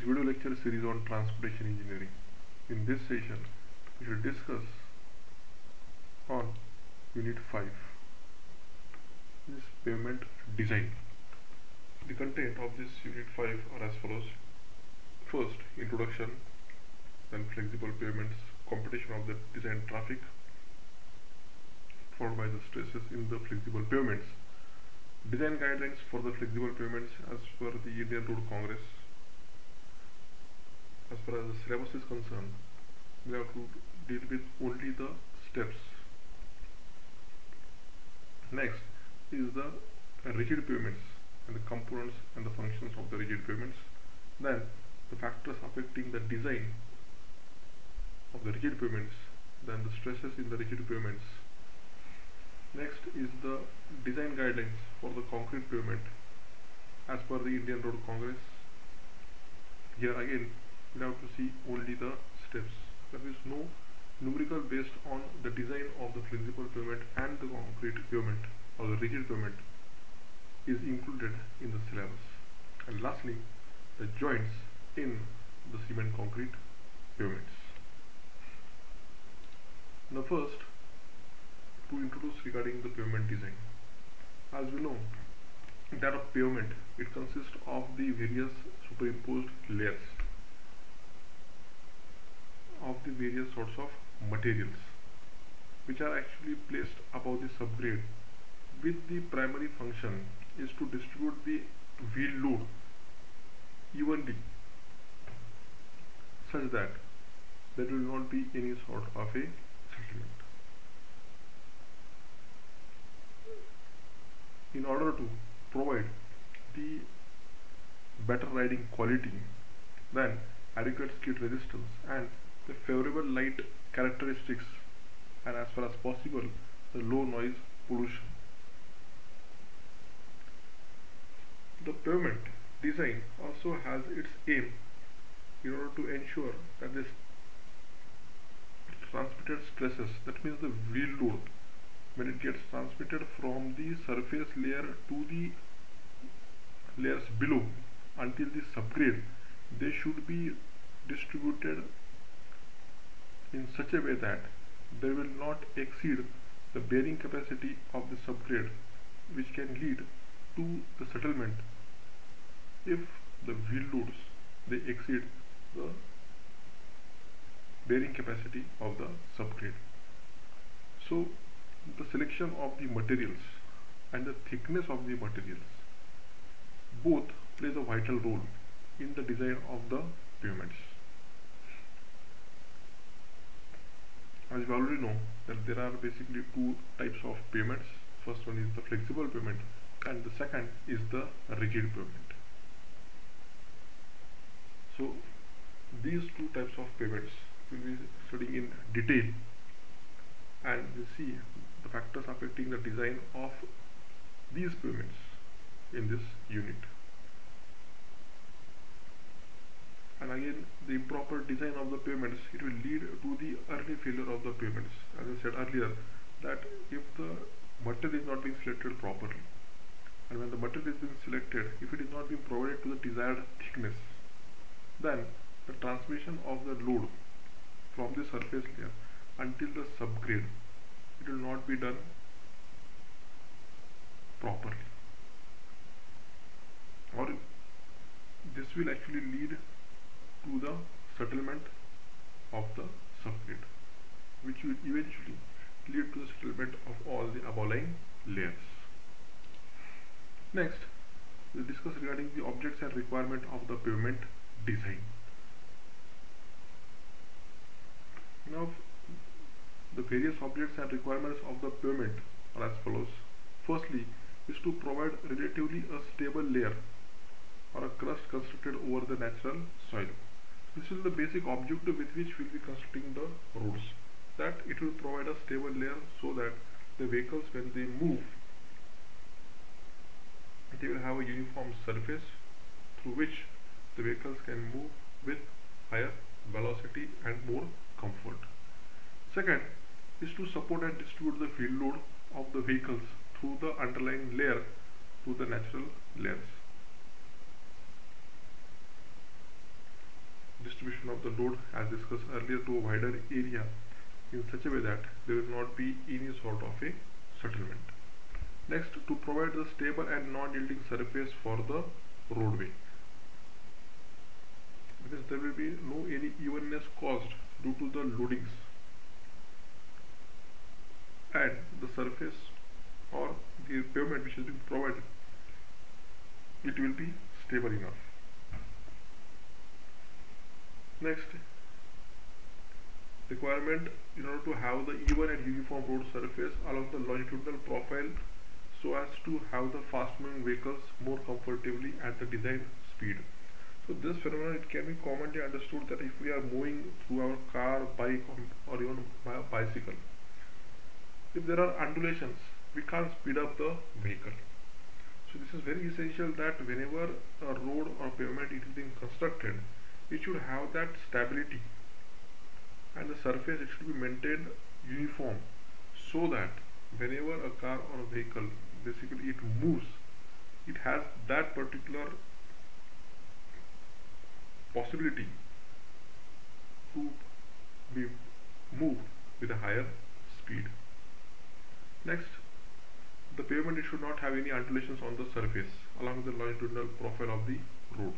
this video lecture series on transportation engineering. In this session, we will discuss on Unit 5, this pavement design. The content of this Unit 5 are as follows. First, introduction, then flexible pavements, computation of the design traffic, followed by the stresses in the flexible pavements, design guidelines for the flexible pavements as per the Indian Road Congress. As far as the syllabus is concerned, we have to deal with only the steps. Next is the rigid pavements and the components and the functions of the rigid pavements. Then the factors affecting the design of the rigid pavements. Then the stresses in the rigid pavements. Next is the design guidelines for the concrete pavement as per the Indian Road Congress. Here again we have to see only the steps. There is no numerical based on the design of the flexible pavement and the concrete pavement or the rigid pavement is included in the syllabus. And lastly, the joints in the cement concrete pavements. Now first, to introduce regarding the pavement design. As we know that a pavement, it consists of the various superimposed layers of the various sorts of materials which are actually placed above the subgrade, with the primary function is to distribute the wheel load evenly such that there will not be any sort of a settlement. In order to provide the better riding quality, then adequate skid resistance and the favorable light characteristics, and as far as possible the low noise pollution, the pavement design also has its aim in order to ensure that this transmitted stresses, that means the wheel load, when it gets transmitted from the surface layer to the layers below until the subgrade, they should be distributed in such a way that they will not exceed the bearing capacity of the subgrade, which can lead to the settlement if the wheel loads they exceed the bearing capacity of the subgrade. So the selection of the materials and the thickness of the materials both plays a vital role in the design of the pavements. As we already know that there are basically two types of pavements. First one is the flexible pavement and the second is the rigid pavement. So these two types of pavements will be studying in detail, and we see the factors affecting the design of these pavements in this unit. And again, the improper design of the pavements, it will lead to the early failure of the pavements. As I said earlier, that if the material is not being selected properly, and when the material is being selected, if it is not being provided to the desired thickness, then the transmission of the load from the surface layer until the subgrade, it will not be done properly, or this will actually lead to the settlement of the subgrade, which will eventually lead to the settlement of all the above-lying layers. Next, we will discuss regarding the objects and requirement of the pavement design. Now, the various objects and requirements of the pavement are as follows. Firstly, is to provide relatively a stable layer or a crust constructed over the natural soil. This is the basic objective with which we will be constructing the roads, that it will provide a stable layer so that the vehicles, when they move, they will have a uniform surface through which the vehicles can move with higher velocity and more comfort. Second is to support and distribute the wheel load of the vehicles through the underlying layer to the natural layers. distribution of the load as discussed earlier to a wider area in such a way that there will not be any sort of a settlement. Next, to provide the stable and non-yielding surface for the roadway. Because there will be no any evenness caused due to the loadings, and the surface or the pavement which is being provided, it will be stable enough. Next, requirement in order to have the even and uniform road surface along the longitudinal profile so as to have the fast moving vehicles more comfortably at the design speed. So this phenomenon, it can be commonly understood that if we are moving through our car, bike, or even by a bicycle, if there are undulations, we can't speed up the vehicle. So this is very essential that whenever a road or pavement is being constructed, it should have that stability, and the surface, it should be maintained uniform, so that whenever a car or a vehicle basically it moves, it has that particular possibility to be moved with a higher speed. Next, the pavement, it should not have any undulations on the surface along the longitudinal profile of the road,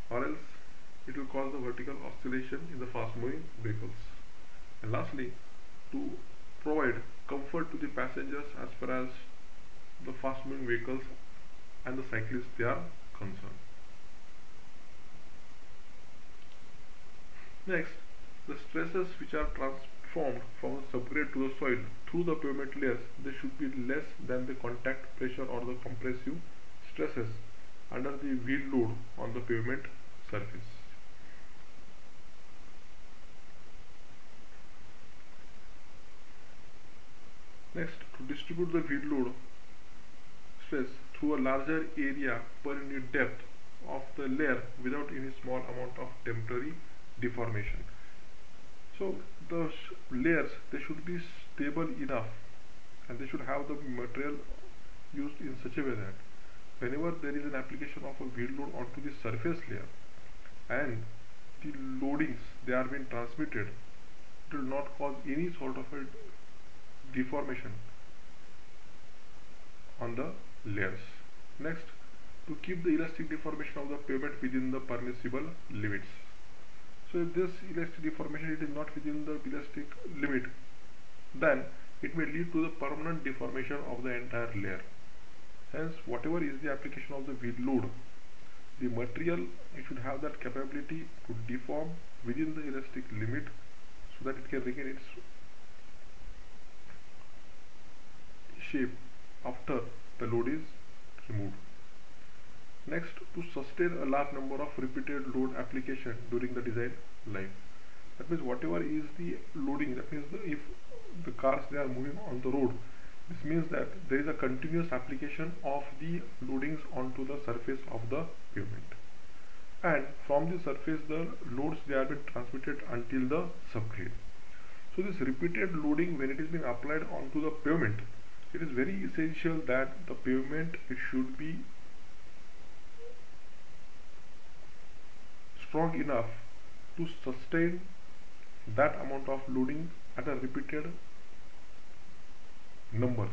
or else it will cause the vertical oscillation in the fast moving vehicles. And lastly, to provide comfort to the passengers as far as the fast moving vehicles and the cyclists they are concerned. Next, the stresses which are transformed from the subgrade to the soil through the pavement layers, they should be less than the contact pressure or the compressive stresses under the wheel load on the pavement surface. Next, to distribute the wheel load stress through a larger area per unit depth of the layer without any small amount of temporary deformation. So the layers, they should be stable enough, and they should have the material used in such a way that whenever there is an application of a wheel load onto the surface layer and the loadings they are being transmitted, it will not cause any sort of a deformation on the layers. Next, to keep the elastic deformation of the pavement within the permissible limits. So if this elastic deformation, it is not within the elastic limit, then it may lead to the permanent deformation of the entire layer. Hence, whatever is the application of the wheel load, the material, it should have that capability to deform within the elastic limit so that it can regain its shape after the load is removed. Next, to sustain a large number of repeated load application during the design life. That means whatever is the loading, that means if the cars they are moving on the road, this means that there is a continuous application of the loadings onto the surface of the pavement, and from the surface the loads they are being transmitted until the subgrade. So this repeated loading, when it is being applied onto the pavement, it is very essential that the pavement, it should be strong enough to sustain that amount of loading at a repeated numbers.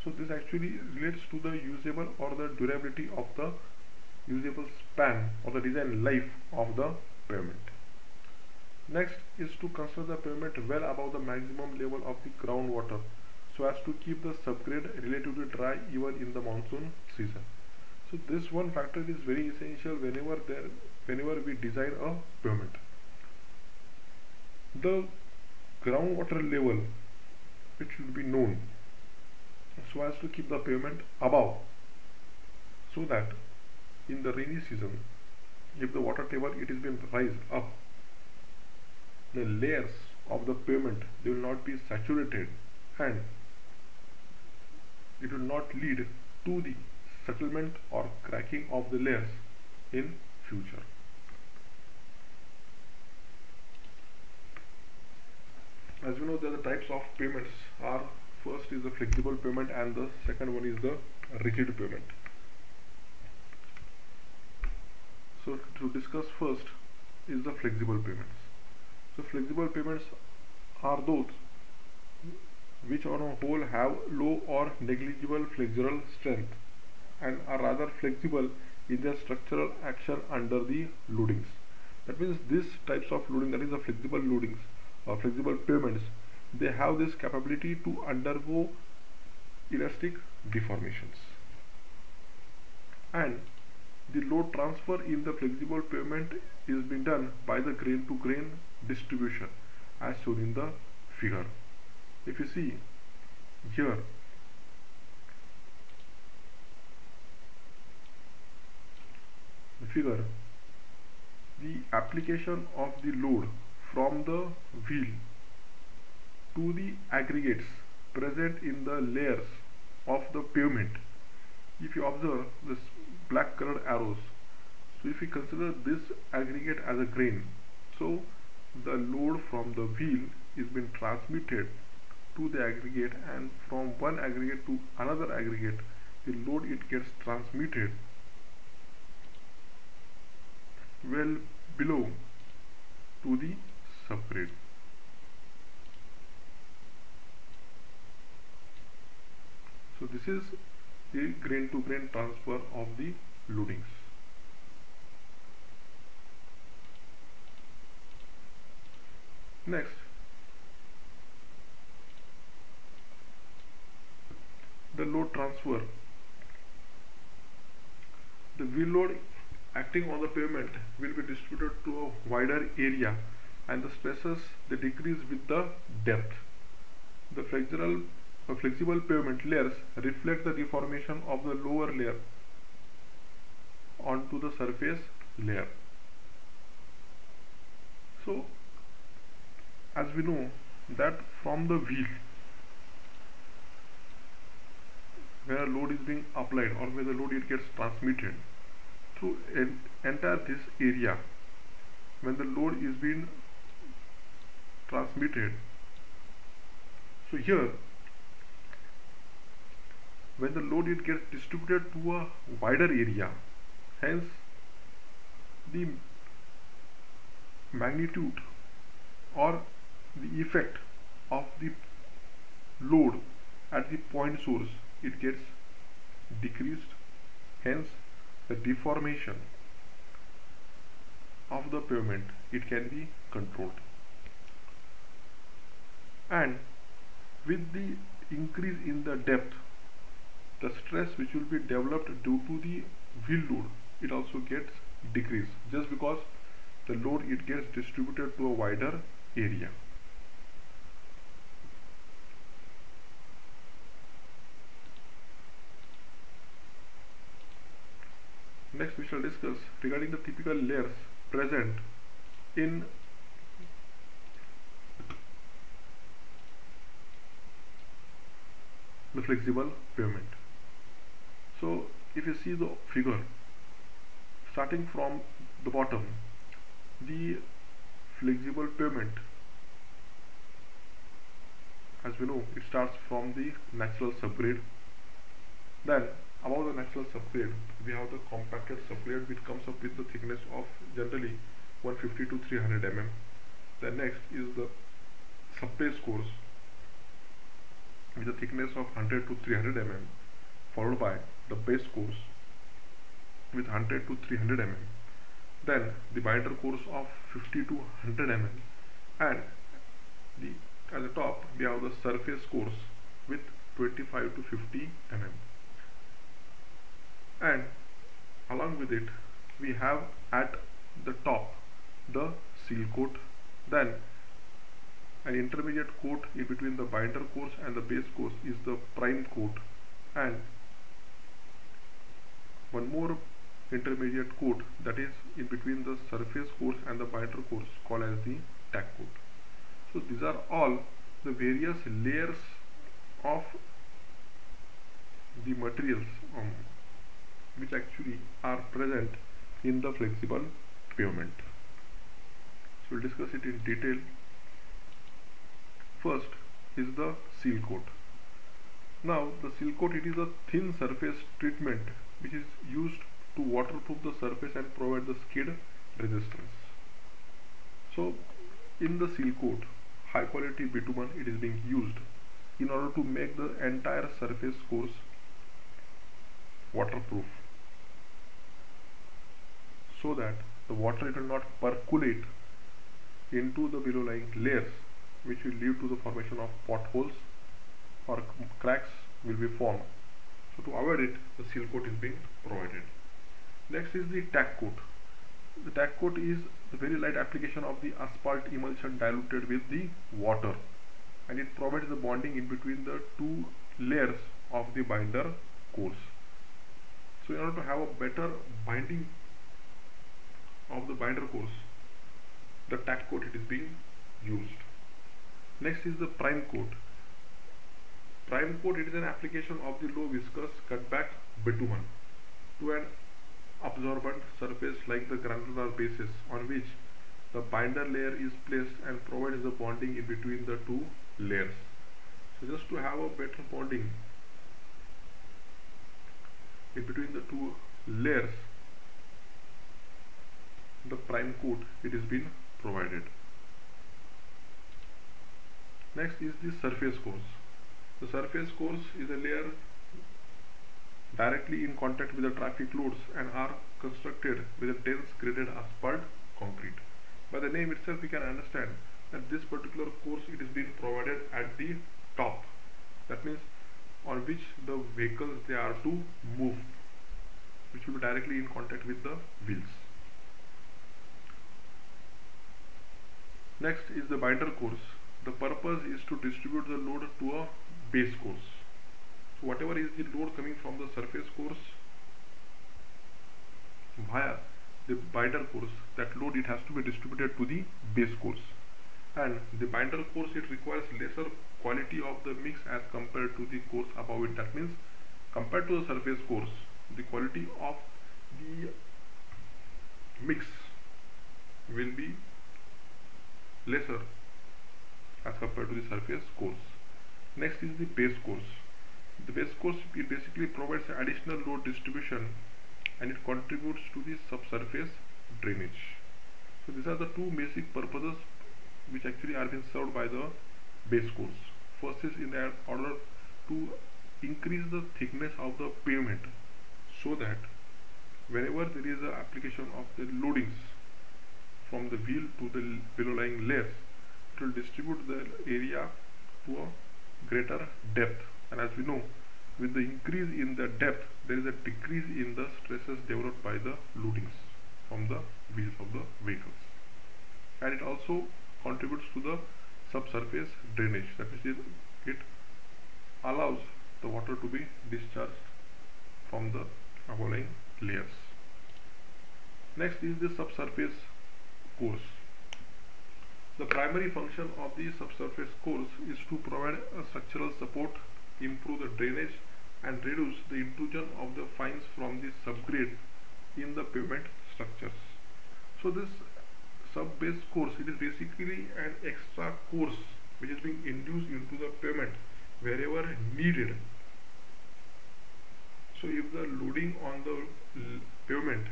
So this actually relates to the usable or the durability of the usable span or the design life of the pavement. Next is to construct the pavement well above the maximum level of the groundwater so as to keep the subgrade relatively dry even in the monsoon season. So this one factor is very essential whenever we design a pavement. The groundwater level, it should be known so as to keep the pavement above, so that in the rainy season, if the water table it is being rise up, the layers of the pavement, they will not be saturated and it will not lead to the settlement or cracking of the layers in future. As we know, the types of pavements are, first is the flexible pavement and the second one is the rigid pavement. So to discuss first is the flexible payments. So flexible payments are those which on a whole have low or negligible flexural strength and are rather flexible in their structural action under the loadings. That means these types of loading, that is the flexible loadings or flexible payments, they have this capability to undergo elastic deformations. And the load transfer in the flexible pavement is being done by the grain to grain distribution as shown in the figure. If you see here, the figure, the application of the load from the wheel to the aggregates present in the layers of the pavement. If you observe this black colored arrows, so if we consider this aggregate as a grain, so the load from the wheel is being transmitted to the aggregate, and from one aggregate to another aggregate the load it gets transmitted well below to the subgrade. So this is the grain to grain transfer of the loadings. Next, the load transfer. The wheel load acting on the pavement will be distributed to a wider area, and the stresses they decrease with the depth. The flexible pavement layers reflect the deformation of the lower layer onto the surface layer. So as we know that from the wheel, where a load is being applied or where the load it gets transmitted through entire this area, when the load is being transmitted, so here when the load it gets distributed to a wider area, hence the magnitude or the effect of the load at the point source it gets decreased, hence the deformation of the pavement it can be controlled. And with the increase in the depth, the stress which will be developed due to the wheel load it also gets decreased, just because the load it gets distributed to a wider area. Next we shall discuss regarding the typical layers present in the flexible pavement. So if you see the figure, starting from the bottom, the flexible pavement, as we know, it starts from the natural subgrade. Then above the natural subgrade we have the compacted subgrade, which comes up with the thickness of generally 150 to 300 mm. Then next is the subbase course with a thickness of 100 to 300 mm, followed by the base course with 100 to 300 mm. Then the binder course of 50 to 100 mm, and at the top we have the surface course with 25 to 50 mm. And along with it we have at the top the seal coat, then an intermediate coat in between the binder course and the base course is the prime coat, and one more intermediate coat that is in between the surface course and the binder course called as the tack coat. So these are all the various layers of the materials which actually are present in the flexible pavement. So we'll discuss it in detail. First is the seal coat. Now the seal coat, it is a thin surface treatment which is used to waterproof the surface and provide the skid resistance. So in the seal coat, high quality bitumen, it is being used in order to make the entire surface course waterproof, so that the water, it will not percolate into the below lying layers, which will lead to the formation of potholes or cracks will be formed. So to avoid it, the seal coat is being provided. Next is the tack coat. The tack coat is the very light application of the asphalt emulsion diluted with the water, and it provides the bonding in between the two layers of the binder course. So in order to have a better binding of the binder course, the tack coat, it is being used. Next is the prime coat. Prime coat, it is an application of the low viscous cutback bitumen to an absorbent surface like the granular basis, on which the binder layer is placed and provides the bonding in between the two layers. So just to have a better bonding in between the two layers, the prime coat, it is been provided. Next is the surface course. The surface course is a layer directly in contact with the traffic loads and are constructed with a dense graded asphalt concrete. By the name itself, we can understand that this particular course, it is being provided at the top. That means on which the vehicles, they are to move, which will be directly in contact with the wheels. Next is the binder course. The purpose is to distribute the load to a base course. So whatever is the load coming from the surface course via the binder course, that load, it has to be distributed to the base course. And the binder course, it requires lesser quality of the mix as compared to the course above it. That means compared to the surface course, the quality of the mix will be lesser as compared to the surface course. Next is the base course. The base course, it basically provides additional load distribution and it contributes to the subsurface drainage. So these are the two basic purposes which actually are being served by the base course. First is in order to increase the thickness of the pavement, so that whenever there is an application of the loadings from the wheel to the below lying layers, it will distribute the area to a greater depth. And as we know, with the increase in the depth, there is a decrease in the stresses developed by the loadings from the wheels of the vehicles. And it also contributes to the subsurface drainage. That is, it allows the water to be discharged from the above lying layers. Next is the subsurface course. The primary function of the subsurface course is to provide a structural support, improve the drainage, and reduce the intrusion of the fines from the subgrade in the pavement structures. So this sub-base course, it is basically an extra course which is being induced into the pavement wherever needed. So if the loading on the pavement,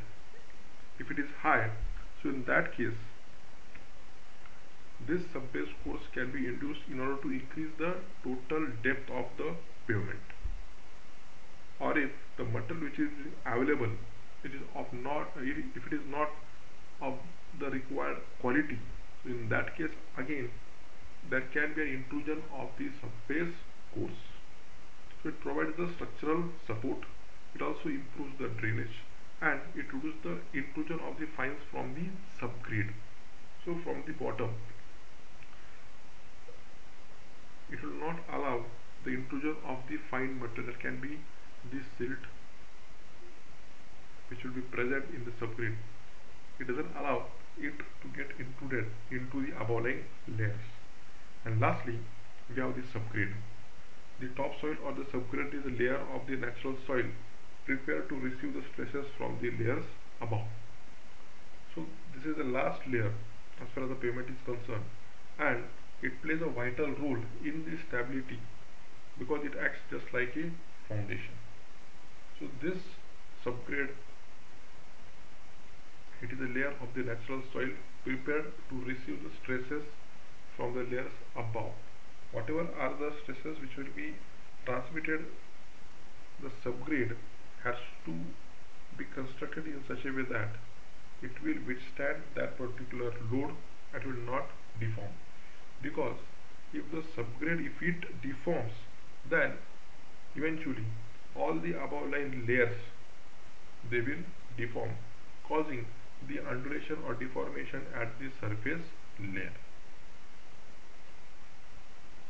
if it is high, so in that case, this sub-base course can be induced in order to increase the total depth of the pavement. Or if the material which is available, it is of not, if it is not of the required quality, in that case again there can be an intrusion of the sub-base course. So it provides the structural support, it also improves the drainage, and it reduces the intrusion of the fines from the subgrade. So from the bottom, it will not allow the intrusion of the fine material, that can be the silt which will be present in the subgrade. It doesn't allow it to get intruded into the above lying layers. And lastly, we have the subgrade. The topsoil or the subgrade is a layer of the natural soil prepared to receive the stresses from the layers above. So this is the last layer as far as the pavement is concerned, and it plays a vital role in the stability because it acts just like a foundation. So this subgrade it is a layer of the natural soil prepared to receive the stresses from the layers above. Whatever are the stresses which will be transmitted, the subgrade has to be constructed in such a way that it will withstand that particular load and will not deform. Because if the subgrade, if it deforms, then eventually all the above line layers, they will deform, causing the undulation or deformation at the surface layer.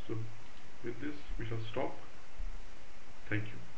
So with this we shall stop. Thank you.